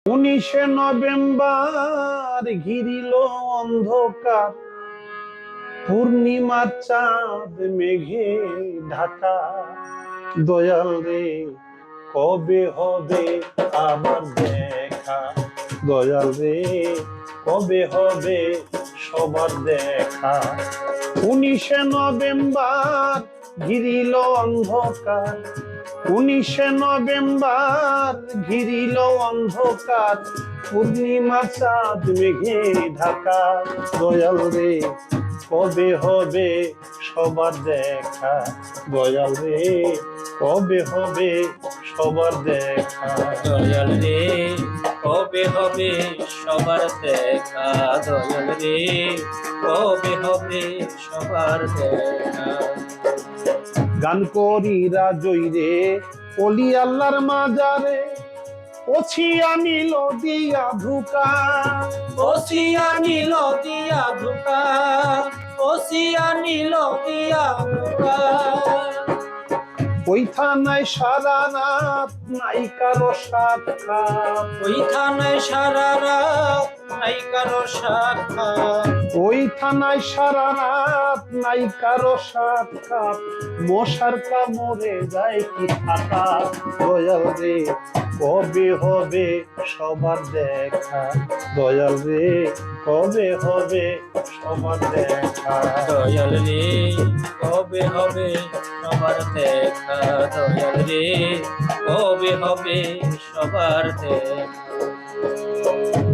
19শে November ঘিরিল অন্ধকার, পূর্ণিমার চাঁদ মেঘে ঢাকা। দয়াল রে কবে হবে আবার দেখা, দয়াল রে কবে হবে সবার দেখা। 19শে নভেম্বর ঘিরিল অন্ধকার, 19শে নভেম্বর ঘিরিল অন্ধকার, পূর্ণিমা চাঁদ মেঘে ঢাকা। দয়াল রে কবে হবে সবার দেখা, দয়াল রে কবে হবে সবার দেখা। দয়াল রে কবে হবে সবার দেখা, দয়াল রে কবে হবে সবার দেখা। গান করি রাজই রে অলি আল্লাহর মাজারে, ওছিয়া নিল দিয়া ধুকা, ওসিয়া নিল দিয়া ধোকা, ওসিয়া নিল দিয়া ধোকা। ওই থানায় সারা রাত নাই কারো সাক্ষাৎ, ওই থানায় সারা রাত নাই কারো সাক্ষাৎ, ওই থানায় সারা রাত নাই কারো সাক্ষাৎ। মশার কামড়ে যায় কি থাকা, দয়াল রে কবে হবে সবার দেখা, দয়াল রে কবে হবে সবার দেখা। দয়াল রে কবে হবে সবার দেখা, দয়াল রে কবে হবে সবার দেখা।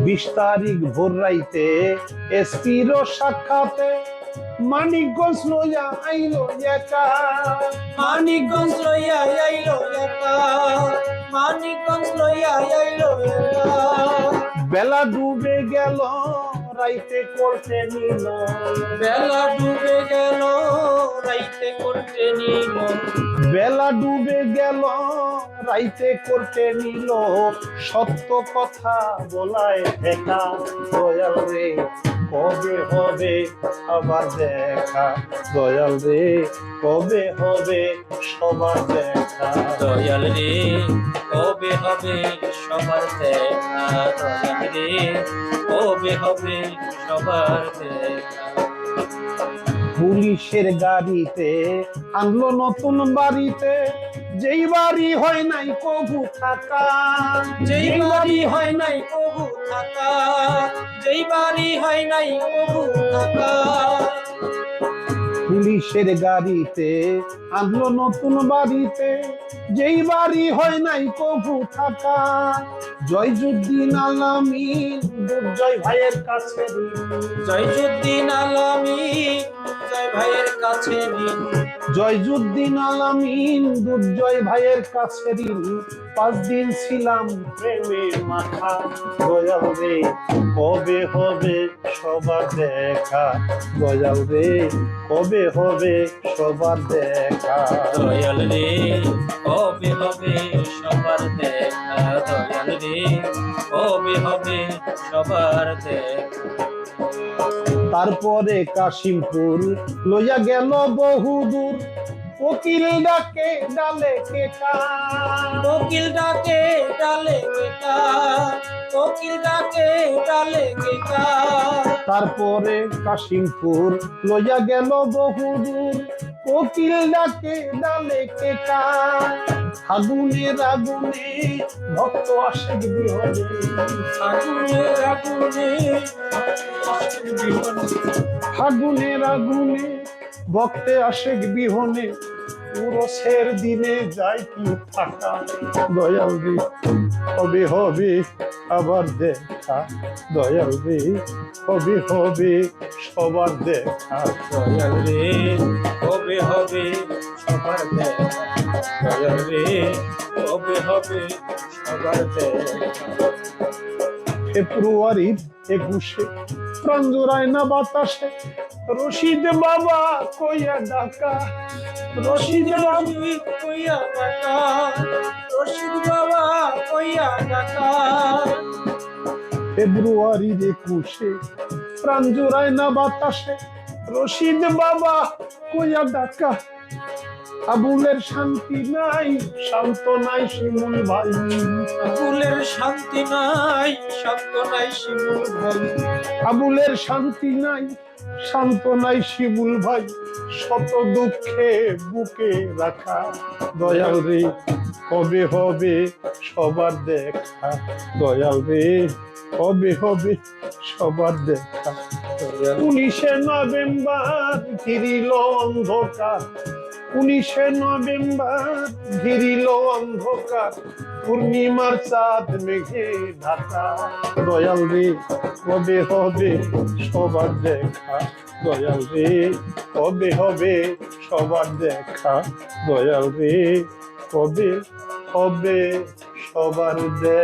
20 তারিখ ভোর রাইতে এসপির সাক্ষাতে, মানিকগঞ্জ লইয়া আইলো একা, মানিকগঞ্জ লইয়া আইলো একা, মানিকগঞ্জ লইয়া আইলো একা। বেলা ডুবে গেল রাইতে করতে নিল, বেলা ডুবে গেল রাইতে করতে নিল, বেলা ডুবে গেল রাইতে করতে নিল। সত্য কথা বলায় দেখা, দয়াল রে কবে হবে আবার দেখা, দয়াল রে কবে হবে সবার দেখা। দয়াল রে কবে হবে সবার দেখা, দয়াল রে কবে হবে সবার দেখা। পুলিশের গাড়িতে আনলো নতুন বাড়িতে, যেই বাড়ি হয় নাই কবু থাকা, যেই বাড়ি হয় নাই কবু থাকা, যেই বাড়ি হয় নাই কবু থাকা। পুলিশের গাড়িতে আনলো নতুন বাড়িতে, যেই বাড়ি হয় নাই কবু থাকা। জয়জুদ্দিন আলামিন দুর্জয় ভাইয়ের কাছে, জয়জুদ্দিন আলামিন জয় ভাইয়ের কাছে ঋণ, জয়জুদ্দিন আলামিন দুর্জয় ভাইয়ের কাছে ঋণ। 5 দিন ছিলাম প্রেমে মাখা, দয়াল রে কবে হবে সবার দেখা, দয়াল রে কবে হবে সবার দেখা। দয়াল রে কবে হবে সবার দেখা, দয়াল রে কবে হবে সবার দেখা। তারপরে কাশিমপুর লইয়া গেল বহুদূর, কোকিল ডাকে ডালে কেকা, কোকিল ডাকে ডালে কেকা, কোকিল ডাকে ডালে কেকা। তারপরে কাশিমপুর লইয়া গেল বহুদূর, কোকিল ডাকে ডালে কেকা। আগুনের আগুনে ভক্ত আশেক বিহনে, আগুনের আগুনে আগুনের আগুনে ভক্তে আশেক বিহনে, পুরুষের দিনে যায় কি থাকা। দয়াল রে কবে হবে আবার দেখা, দয়াল রে কবে হবে সবার দেখা। দয়াল রে কবে হবে সবার দেখা, দয়াল রে কবে হবে সবার দেখা। ফেব্রুয়ারির 21শে প্রাণ জোড়ায় না বাতাসে, রশিদ বাবা কইয়া ডাকা, রশিদ বাবা কইয়া ডাকা, রশিদ বাবা কইয়া ডাকা। ফেব্রুয়ারির 21শে প্রাণ জোড়ায় না বাতাসে, রশিদ বাবা কইয়া ডাকা। আবুলের শান্তি নাই, শান্ত নাই শিমুল ভাই। আবুলের শান্তি নাই, শান্ত নাই শিমুল ভাই। আবুলের শান্তি নাই, শান্ত নাই শিমুল ভাই। শত দুঃখে বুকে রাখা, দয়াল রে কবে হবে সবার দেখা, দয়াল রে কবে হবে সবার দেখা। 19শে নভেম্বর ঘিরিল অন্ধকার, 19শে নভেম্বর ঘিরিল অন্ধকার, পূর্ণিমার চাঁদ মেঘে ঢাকা, দয়াল রে কবে হবে সবার দেখা, দয়াল রে কবে হবে সবার দেখা, দয়াল রে কবে হবে সবার দেখা।